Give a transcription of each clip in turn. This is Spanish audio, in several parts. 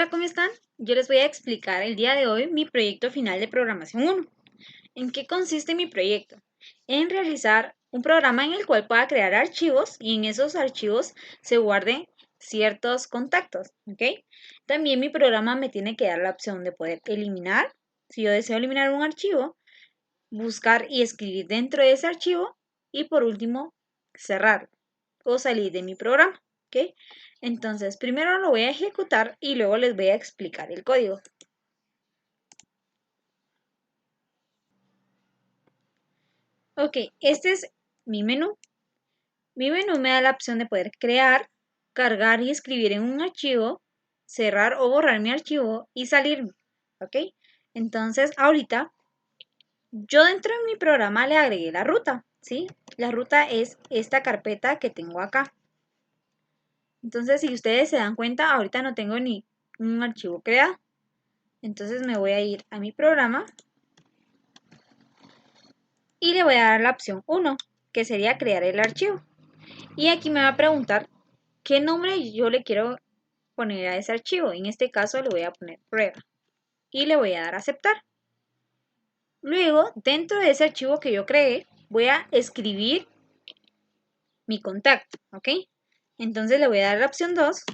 Hola, ¿cómo están? Yo les voy a explicar el día de hoy mi proyecto final de programación 1. ¿En qué consiste mi proyecto? En realizar un programa en el cual pueda crear archivos y en esos archivos se guarden ciertos contactos, ¿ok? También mi programa me tiene que dar la opción de poder eliminar, si yo deseo eliminar un archivo, buscar y escribir dentro de ese archivo y por último cerrarlo o salir de mi programa, ¿ok? Entonces, primero lo voy a ejecutar y luego les voy a explicar el código. Ok, este es mi menú. Mi menú me da la opción de poder crear, cargar y escribir en un archivo, cerrar o borrar mi archivo y salirme, ¿ok? Entonces, ahorita, yo dentro de mi programa le agregué la ruta, ¿sí? La ruta es esta carpeta que tengo acá. Entonces, si ustedes se dan cuenta, ahorita no tengo ni un archivo creado. Entonces me voy a ir a mi programa y le voy a dar la opción 1, que sería crear el archivo. Y aquí me va a preguntar qué nombre yo le quiero poner a ese archivo. En este caso le voy a poner prueba y le voy a dar a aceptar. Luego, dentro de ese archivo que yo creé, voy a escribir mi contacto, ¿ok? Entonces le voy a dar la opción 2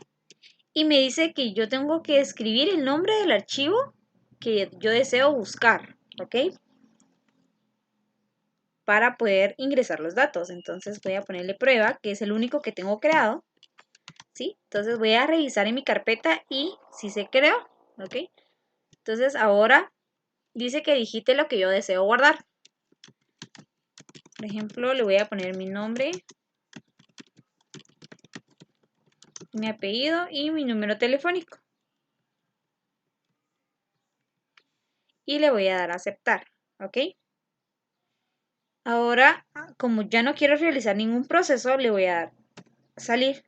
y me dice que yo tengo que escribir el nombre del archivo que yo deseo buscar, ¿ok? Para poder ingresar los datos. Entonces voy a ponerle prueba, que es el único que tengo creado, ¿sí? Entonces voy a revisar en mi carpeta y si se creó, ¿ok? Entonces ahora dice que digite lo que yo deseo guardar. Por ejemplo, le voy a poner mi nombre, mi apellido y mi número telefónico. Y le voy a dar a aceptar, ¿ok? Ahora, como ya no quiero realizar ningún proceso, le voy a dar salir.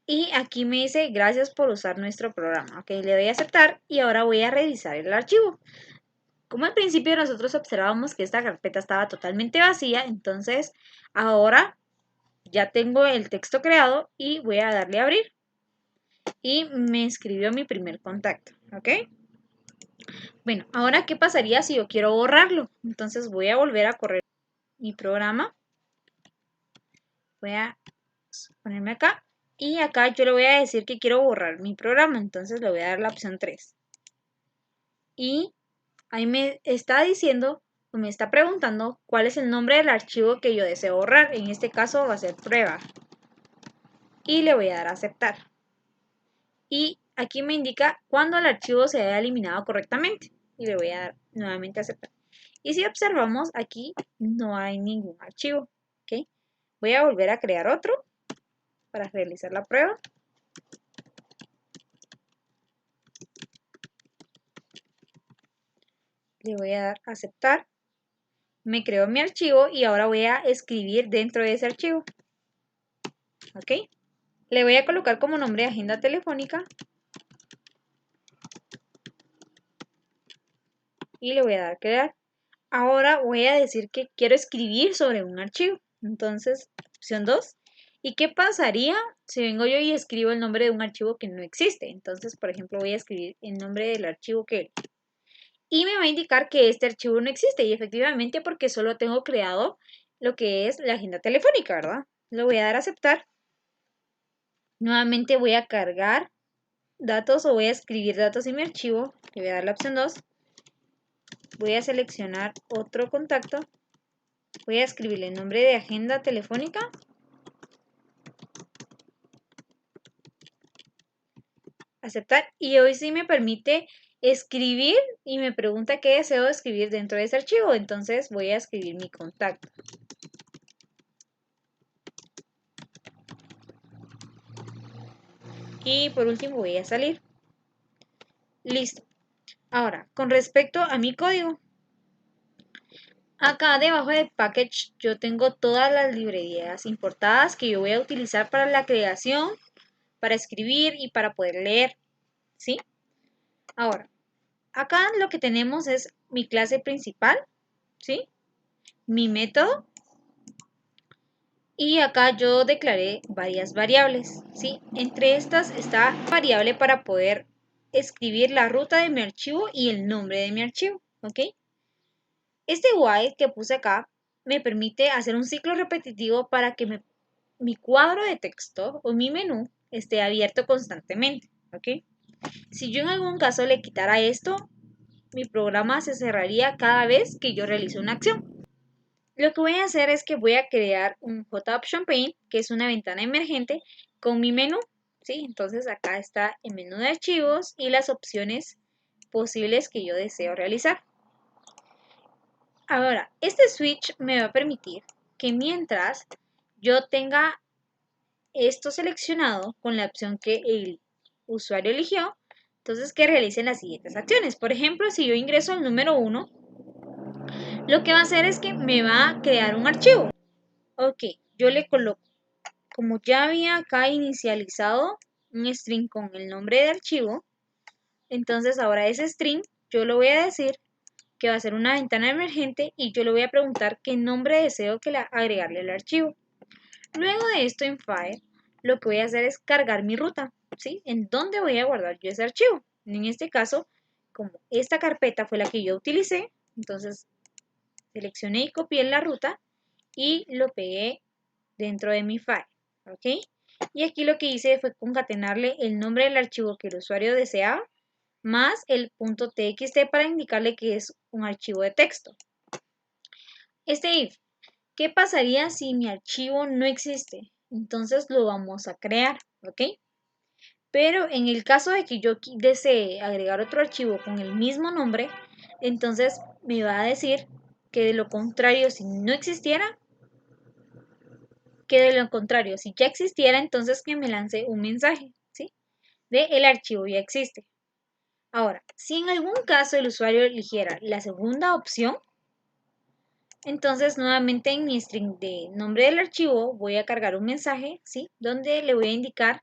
Y aquí me dice gracias por usar nuestro programa, ¿ok? Le doy a aceptar y ahora voy a revisar el archivo. Como al principio nosotros observábamos que esta carpeta estaba totalmente vacía, entonces ahora ya tengo el texto creado y voy a darle a abrir. Y me escribió mi primer contacto, ¿ok? Bueno, ahora ¿qué pasaría si yo quiero borrarlo? Entonces voy a volver a correr mi programa. Voy a ponerme acá. Y acá yo le voy a decir que quiero borrar mi programa, entonces le voy a dar la opción 3. Y ahí me está diciendo o me está preguntando cuál es el nombre del archivo que yo deseo borrar. En este caso va a ser prueba. Y le voy a dar a aceptar. Y aquí me indica cuando el archivo se haya eliminado correctamente. Y le voy a dar nuevamente a aceptar. Y si observamos, aquí no hay ningún archivo. ¿Ok? Voy a volver a crear otro para realizar la prueba. Le voy a dar a aceptar. Me creó mi archivo y ahora voy a escribir dentro de ese archivo. ¿Ok? Le voy a colocar como nombre agenda telefónica. Y le voy a dar a crear. Ahora voy a decir que quiero escribir sobre un archivo. Entonces, opción 2. ¿Y qué pasaría si vengo yo y escribo el nombre de un archivo que no existe? Entonces, por ejemplo, voy a escribir el nombre del archivo que... Y me va a indicar que este archivo no existe. Y efectivamente, porque solo tengo creado lo que es la agenda telefónica, ¿verdad? Le voy a dar a aceptar. Nuevamente voy a cargar datos o voy a escribir datos en mi archivo. Le voy a dar la opción 2. Voy a seleccionar otro contacto. Voy a escribirle el nombre de agenda telefónica. Aceptar. Y hoy sí me permite escribir y me pregunta qué deseo escribir dentro de ese archivo. Entonces voy a escribir mi contacto. Y por último voy a salir. Listo. Ahora, con respecto a mi código. Acá debajo de package yo tengo todas las librerías importadas que yo voy a utilizar para la creación, para escribir y para poder leer. ¿Sí? Ahora, acá lo que tenemos es mi clase principal, ¿sí? Mi método, Y acá yo declaré varias variables, ¿sí? Entre estas está variable para poder escribir la ruta de mi archivo y el nombre de mi archivo, ¿ok? Este while que puse acá me permite hacer un ciclo repetitivo para que mi cuadro de texto o mi menú esté abierto constantemente, ¿ok? Si yo en algún caso le quitara esto, mi programa se cerraría cada vez que yo realizo una acción. Lo que voy a hacer es que voy a crear un JOption Pane, que es una ventana emergente con mi menú, ¿sí? Entonces acá está el menú de archivos y las opciones posibles que yo deseo realizar. Ahora, este switch me va a permitir que mientras yo tenga esto seleccionado con la opción que el usuario eligió, entonces que realicen las siguientes acciones. Por ejemplo, si yo ingreso al número 1, lo que va a hacer es que me va a crear un archivo. Ok, yo le coloco, como ya había acá inicializado un string con el nombre de archivo, entonces ahora ese string yo lo voy a decir que va a ser una ventana emergente y yo le voy a preguntar qué nombre deseo agregarle al archivo. Luego de esto en File, lo que voy a hacer es cargar mi ruta, ¿sí? En dónde voy a guardar yo ese archivo. En este caso, como esta carpeta fue la que yo utilicé, entonces seleccioné y copié la ruta y lo pegué dentro de mi file, ¿ok? Y aquí lo que hice fue concatenarle el nombre del archivo que el usuario deseaba más el .txt para indicarle que es un archivo de texto. Este if, ¿qué pasaría si mi archivo no existe? Entonces lo vamos a crear, ¿ok? Pero en el caso de que yo desee agregar otro archivo con el mismo nombre, entonces me va a decir que de lo contrario, si no existiera, que de lo contrario, si ya existiera, entonces que me lance un mensaje, ¿sí? De el archivo ya existe. Ahora, si en algún caso el usuario eligiera la segunda opción, entonces nuevamente en mi string de nombre del archivo voy a cargar un mensaje, ¿sí? Donde le voy a indicar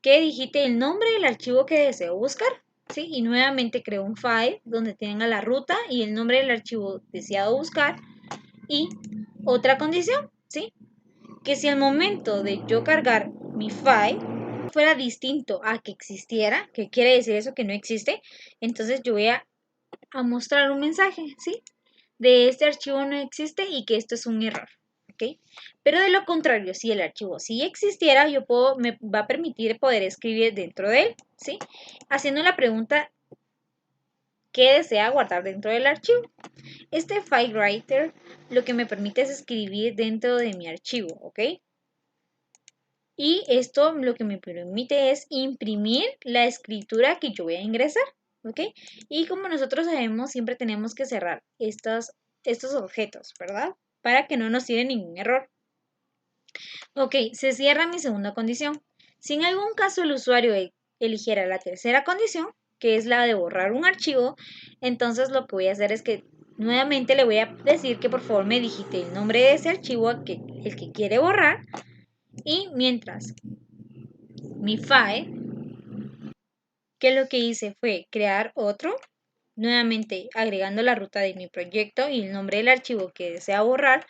que digite el nombre del archivo que deseo buscar, ¿sí? Y nuevamente creo un file donde tenga la ruta y el nombre del archivo deseado buscar y otra condición, ¿sí? Que si al momento de yo cargar mi file fuera distinto a que existiera, que quiere decir eso que no existe, entonces yo voy a mostrar un mensaje, ¿sí? De este archivo no existe y que esto es un error, ¿ok? Pero de lo contrario, si el archivo sí existiera, me va a permitir poder escribir dentro de él, ¿sí? Haciendo la pregunta ¿qué desea guardar dentro del archivo? Este FileWriter lo que me permite es escribir dentro de mi archivo, ¿ok? Y esto lo que me permite es imprimir la escritura que yo voy a ingresar, ¿ok? Y como nosotros sabemos, siempre tenemos que cerrar estos objetos, ¿verdad? Para que no nos tire ningún error. Ok, se cierra mi segunda condición. Si en algún caso el usuario eligiera la tercera condición, que es la de borrar un archivo, entonces lo que voy a hacer es que nuevamente le voy a decir que por favor me digite el nombre de ese archivo, el que quiere borrar, y mientras mi file, que lo que hice fue crear otro, nuevamente agregando la ruta de mi proyecto y el nombre del archivo que desea borrar.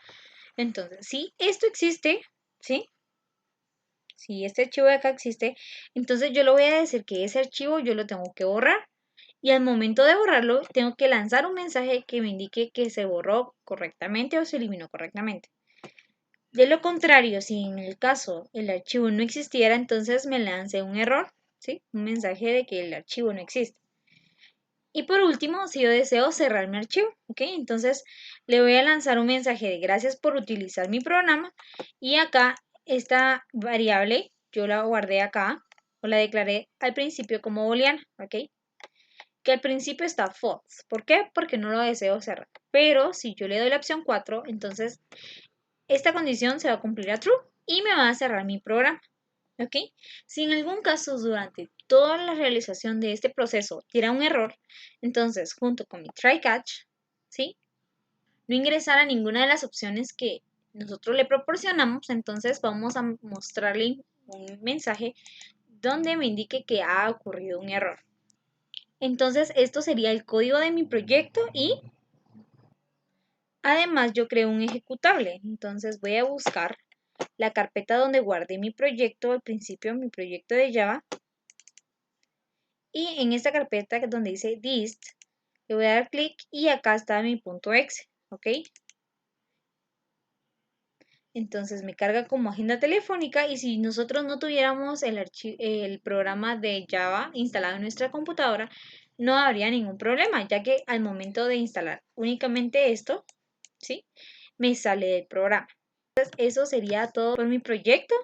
Entonces, si esto existe, ¿sí? Si este archivo de acá existe, entonces yo le voy a decir que ese archivo yo lo tengo que borrar. Y al momento de borrarlo, tengo que lanzar un mensaje que me indique que se borró correctamente o se eliminó correctamente. De lo contrario, si en el caso el archivo no existiera, entonces me lance un error, ¿sí? Un mensaje de que el archivo no existe. Y por último, si yo deseo cerrar mi archivo, ¿ok? Entonces le voy a lanzar un mensaje de gracias por utilizar mi programa y acá esta variable yo la guardé acá o la declaré al principio como booleana, ¿ok? Que al principio está false. ¿Por qué? Porque no lo deseo cerrar. Pero si yo le doy la opción 4, entonces esta condición se va a cumplir a true y me va a cerrar mi programa. ¿Ok? Si en algún caso durante toda la realización de este proceso diera un error, entonces junto con mi try catch, ¿sí? No ingresara ninguna de las opciones que nosotros le proporcionamos, entonces vamos a mostrarle un mensaje donde me indique que ha ocurrido un error. Entonces esto sería el código de mi proyecto y además yo creo un ejecutable. Entonces voy a buscar la carpeta donde guardé mi proyecto, al principio mi proyecto de Java. Y en esta carpeta donde dice dist, le voy a dar clic y acá está mi .exe, ¿ok? Entonces me carga como agenda telefónica y si nosotros no tuviéramos el programa de Java instalado en nuestra computadora, no habría ningún problema, ya que al momento de instalar únicamente esto, ¿sí? Me sale del programa. Entonces eso sería todo por mi proyecto.